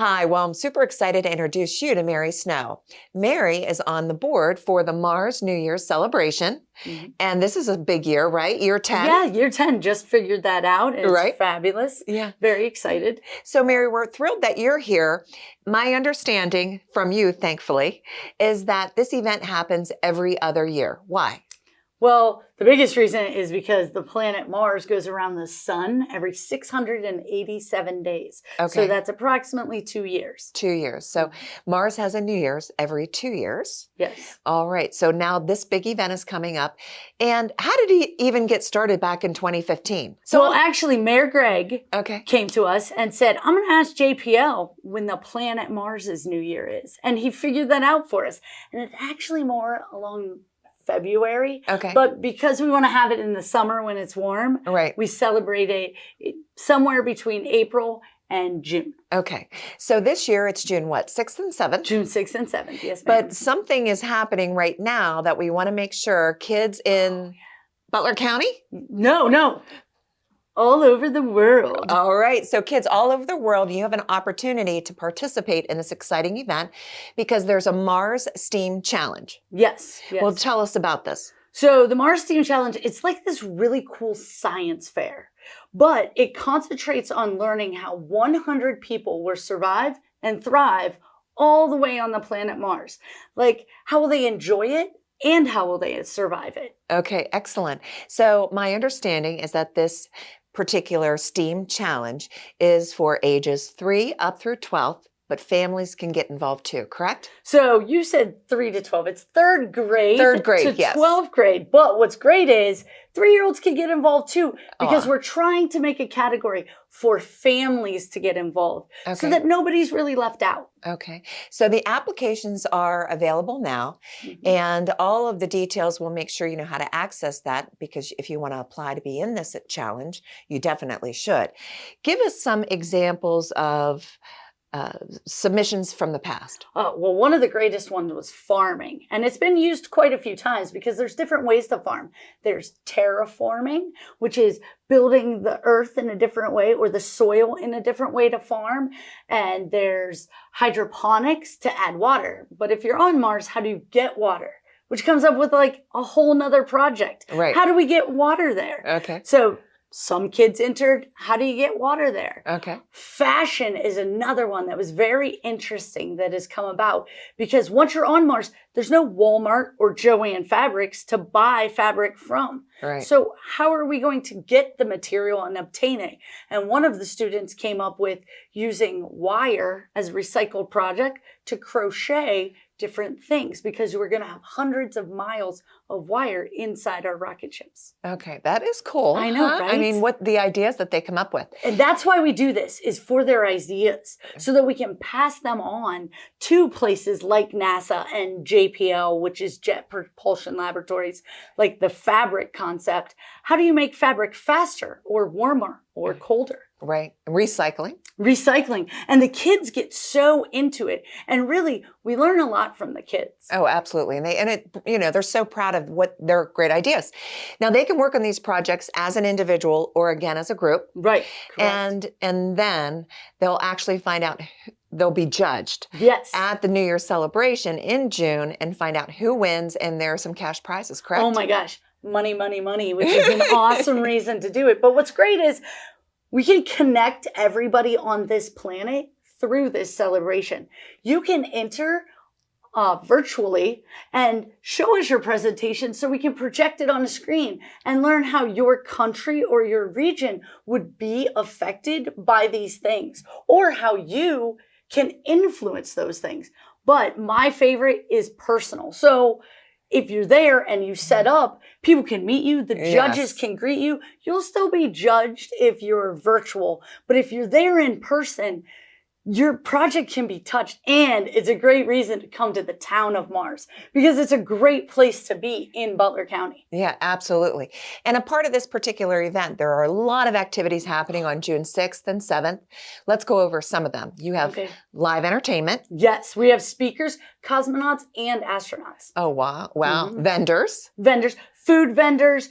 Hi, well, I'm super excited to introduce you to Mary Snow. Mary is on the board for the Mars New Year's celebration. And this is a big year, right? Year 10? Yeah, year 10. Just figured that out. It's Right. fabulous. Yeah. Very excited. So, Mary, we're thrilled that you're here. My understanding from you, thankfully, is that this event happens every other year. Why? Well, the biggest reason is because the planet Mars goes around the sun every 687 days. Okay. So that's approximately 2 years. 2 years. So Mars has a New Year's every 2 years. Yes. All right. So now this big event is coming up. And how did he even get started back in 2015? Well, actually, Mayor Greg came to us and said, I'm going to ask JPL when the planet Mars's New Year is. And he figured that out for us. And it's actually more along February. Okay. But because we want to have it in the summer when it's warm, Right. we celebrate it somewhere between April and June. Okay. So this year it's June what? 6th and 7th? June 6th and 7th, yes, ma'am. But something is happening right now that we want to make sure kids in Butler County? No. All over the world. All right. So kids all over the world, you have an opportunity to participate in this exciting event because there's a Mars STEAM Challenge. Yes. Well, tell us about this. So the Mars STEAM Challenge, it's like this really cool science fair, but it concentrates on learning how 100 people will survive and thrive all the way on the planet Mars. Like, how will they enjoy it? And how will they survive it? Okay, excellent. So my understanding is that this particular STEAM challenge is for ages 3 up through 12, but families can get involved too, correct? So you said 3 to 12. It's third grade. Third grade, to yes. 12th grade. But what's great is 3-year-olds can get involved too, because we're trying to make a category for families to get involved so that nobody's really left out. Okay. So the applications are available now, and all of the details will make sure you know how to access that, because if you want to apply to be in this challenge, you definitely should. Give us some examples of submissions from the past. Well, one of the greatest ones was farming, and it's been used quite a few times because there's different ways to farm. There's terraforming, which is building the earth in a different way or the soil in a different way to farm. And there's hydroponics to add water. But if you're on Mars, how do you get water? Which comes up with like a whole nother project. Right. How do we get water there? Okay. So some kids entered, how do you get water there? Okay. Fashion is another one that was very interesting that has come about, because once you're on Mars, there's no Walmart or Joann Fabrics to buy fabric from. Right. So how are we going to get the material and obtain it? And one of the students came up with using wire as a recycled project to crochet different things, because we're going to have hundreds of miles of wire inside our rocket ships. Okay, that is cool. I know, right? I mean, what the ideas that they come up with. And that's why we do this, is for their ideas, so that we can pass them on to places like NASA and JPL, which is Jet Propulsion Laboratories, like the fabric concept. How do you make fabric faster or warmer or colder? Right. Recycling. And the kids get so into it. And really, we learn a lot from the kids. Oh, absolutely. And they're so proud of what their great ideas. Now they can work on these projects as an individual or again as a group. Right. Correct. And then they'll actually find out, they'll be judged at the New Year's celebration in June and find out who wins. And there are some cash prizes, correct? Oh my gosh. Money, which is an awesome reason to do it. But what's great is we can connect everybody on this planet through this celebration. You can enter virtually and show us your presentation so we can project it on a screen and learn how your country or your region would be affected by these things, or how you can influence those things. But my favorite is personal. So if you're there and you set up, people can meet you, the judges can greet you. You'll still be judged if you're virtual. But if you're there in person, your project can be touched, and it's a great reason to come to the town of Mars, because it's a great place to be in Butler County. Yeah, absolutely. And a part of this particular event, there are a lot of activities happening on June 6th and 7th. Let's go over some of them. You have live entertainment. Yes, we have speakers, cosmonauts, and astronauts. Oh, wow. Wow. Vendors. Food vendors.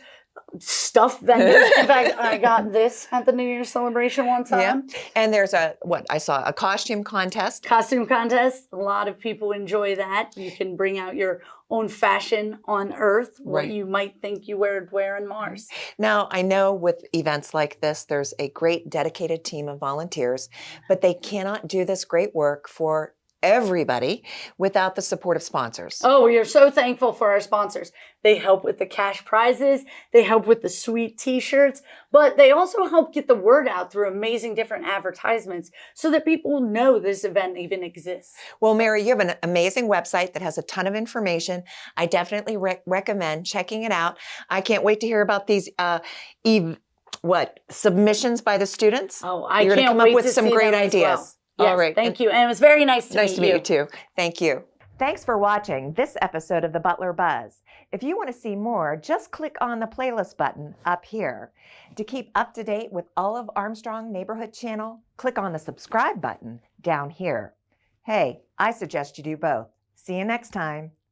stuffed vendors. In fact, I got this at the New Year's celebration one time. Yeah. And there's I saw a costume contest. Costume contest. A lot of people enjoy that. You can bring out your own fashion on Earth, what Right. you might think you would wear on Mars. Now, I know with events like this, there's a great dedicated team of volunteers, but they cannot do this great work for everybody without the support of sponsors. Oh, we are so thankful for our sponsors. They help with the cash prizes, they help with the sweet t-shirts, but they also help get the word out through amazing different advertisements so that people know this event even exists. Well, Mary, you have an amazing website that has a ton of information. I definitely recommend checking it out. I can't wait to hear about these submissions by the students. Oh, I You're can't gonna come wait up with to some see great them as ideas. well. All Yes, right. thank you. And it was very nice to Nice to meet you too. Thank you. Thanks for watching this episode of the Butler Buzz. If you want to see more, just click on the playlist button up here. To keep up to date with all of Armstrong Neighborhood Channel, click on the subscribe button down here. Hey, I suggest you do both. See you next time.